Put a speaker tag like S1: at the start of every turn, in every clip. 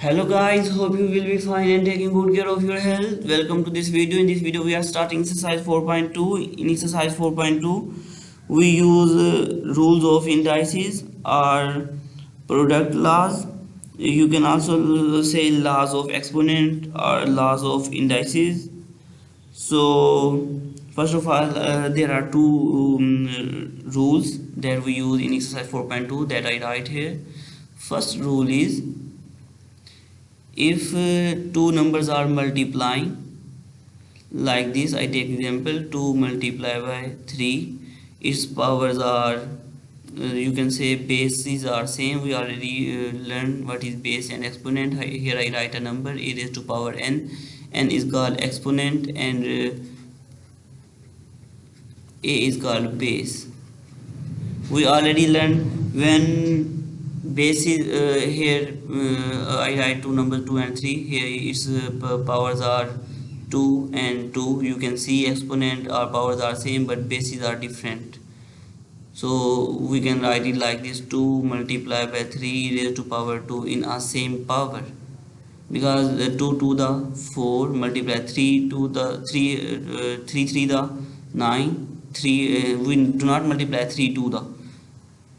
S1: Hello guys, hope you will be fine and taking good care of your health. Welcome to this video. In this video we are starting exercise 4.2. In exercise 4.2 we use rules of indices or product laws. You can also say laws of exponent or laws of indices. So first of all, there are two rules that we use in exercise 4.2 that I write here. First rule is, if two numbers are multiplying, like this, I take example 2 multiplied by 3, its powers are you can say bases are same. We already learned what is base and exponent. Here I write a number e raised to power n is called exponent, and a is called base. We already learned when base is here I write two numbers 2 and 3. Here its powers are 2 and 2. You can see exponent or powers are same but bases are different, so we can write it like this: 2 multiplied by 3 raised to power 2 in a same power, because 2 to the 4 multiply 3 to the 3 the 9. 3 we do not multiply 3 to the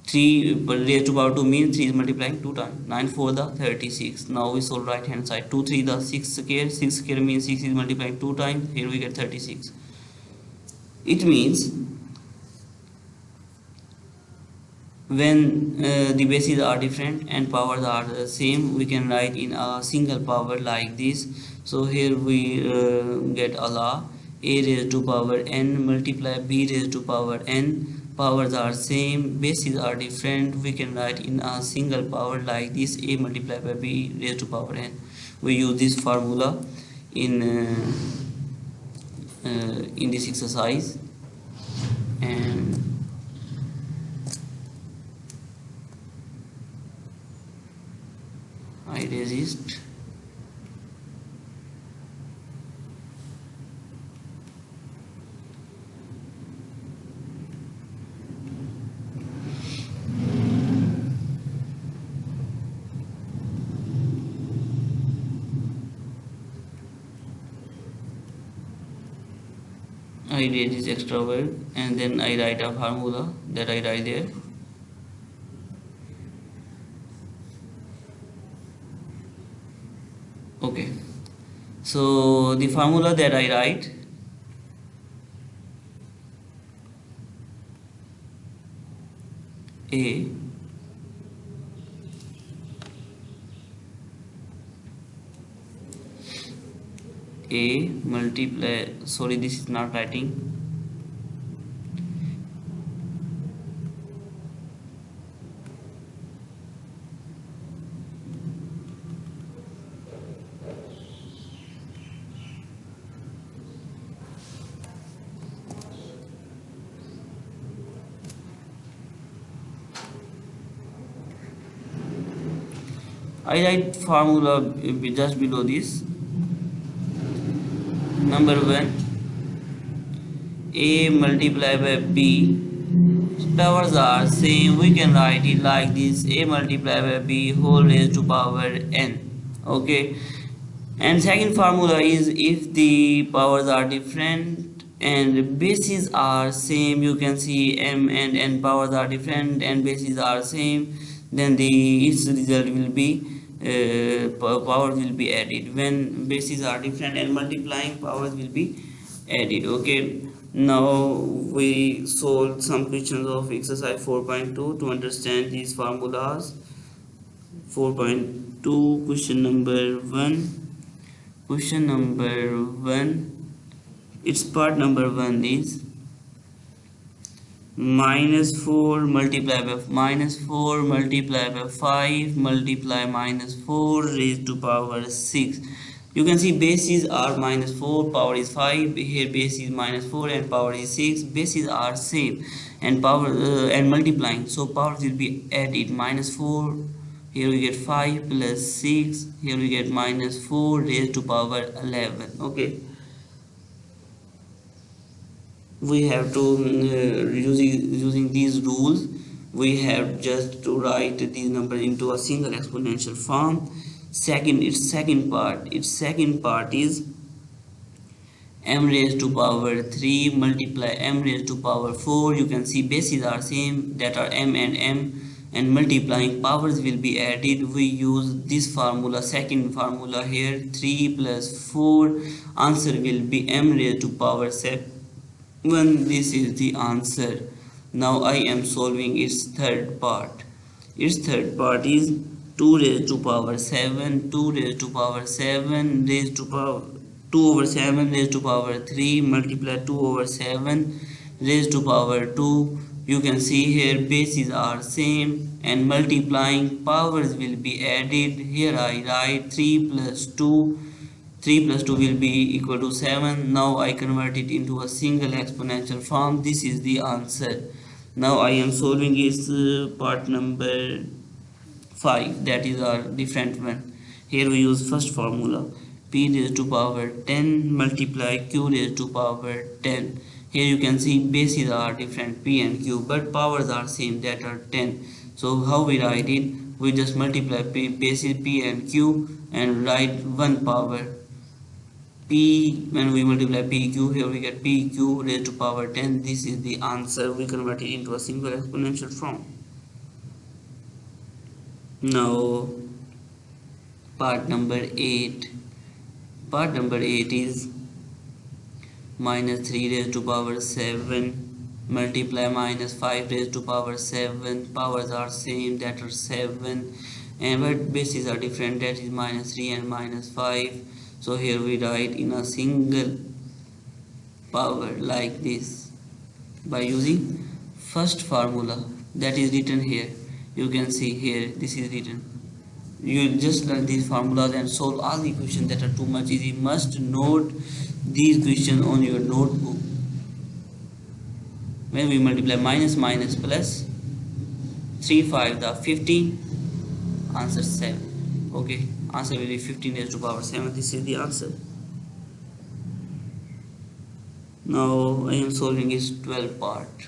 S1: 3 raised to power 2 means 3 is multiplying 2 times. 9 4 the 36. Now we solve right hand side. 2 3 the 6 square. 6 square means 6 is multiplying 2 times. Here we get 36. It means when the bases are different and powers are the same, we can write in a single power like this. So here we get a law: a raised to power n multiply b raised to power n. Powers are same, bases are different. We can write in a single power like this: a multiplied by b raised to power n. We use this formula in this exercise, and I resist. I read this extra word and then I write a formula that I write there. Okay, so the formula that I write: a multiply, sorry, this is not writing. I write formula just below this. Number 1, a multiplied by b, powers are same. We can write it like this: a multiplied by b whole raised to power n. Okay, and second formula is, if the powers are different and bases are same, you can see m and n powers are different and bases are same, then its result will be powers will be added. When bases are different and multiplying, powers will be added. Okay, now we solved some questions of exercise 4.2 to understand these formulas. 4.2 question number 1. Its part number 1 is -4 multiplied by -5 multiply -4 raised to power 6. You can see bases are -4, power is 5. Here base is -4 and power is 6. Bases are same and power and multiplying, so powers will be added. -4, here we get 5 plus 6. Here we get -4 raised to power 11. Okay, we have to using these rules, we have just to write these numbers into a single exponential form. second part is m raised to power 3 multiply m raised to power 4. You can see bases are same, that are m, and multiplying powers will be added. We use this formula, second formula here, 3 plus 4, answer will be m raised to power 7. This is the answer. Now I am solving its third part. Its third part is 2 raised to power 7, 2 raised to power 7 raised to power 2 over 7 raised to power 3 multiply 2 over 7 raised to power 2. You can see here bases are same and multiplying powers will be added. Here I write 3 plus 2. 3 plus 2 will be equal to 7. Now I convert it into a single exponential form. This is the answer. Now I am solving its part number 5, that is our different one. Here we use first formula, p raised to power 10 multiply q raised to power 10. Here you can see bases are different, p and q, but powers are same, that are 10. So how we write it? We just multiply bases p and q and write one power p. When we multiply p q, here we get p q raised to power 10. This is the answer. We convert it into a single exponential form. Now part number 8. Part number 8 is minus 3 raised to power 7 multiply minus 5 raised to power 7. Powers are same, that are 7, and but bases are different, that is minus 3 and minus 5. So here we write in a single power like this by using first formula that is written here. You can see here this is written. You just learn these formulas and solve all the questions that are too much easy. Must note these questions on your notebook. When we multiply minus minus plus 3 5 the 15, answer 7. Okay, answer will be 15 raised to power 7. This is the answer. Now I am solving its 12th part.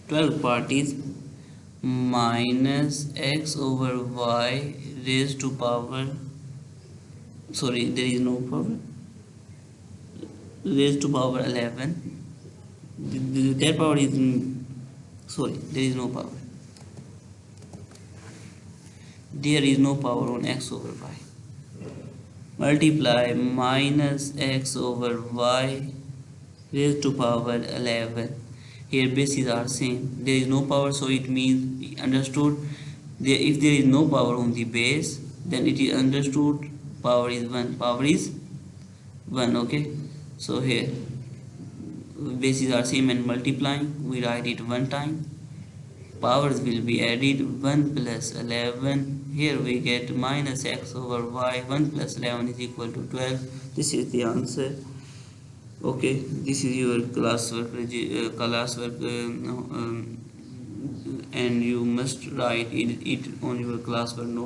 S1: 12th part is minus x over y raised to power, sorry, there is no power, raised to power 11. That power is, sorry, there is no power. There is no power on x over y. Multiply minus x over y raised to power 11. Here bases are same, there is no power, so it means understood if there is no power on the base, then it is understood power is 1. Power is 1. Okay, so here bases are same and multiplying, we write it one time. Powers will be added, 1 plus 11. Here we get minus x over y. 1 plus 11 is equal to 12. This is the answer. Okay, this is your classwork, and you must write it on your classwork note.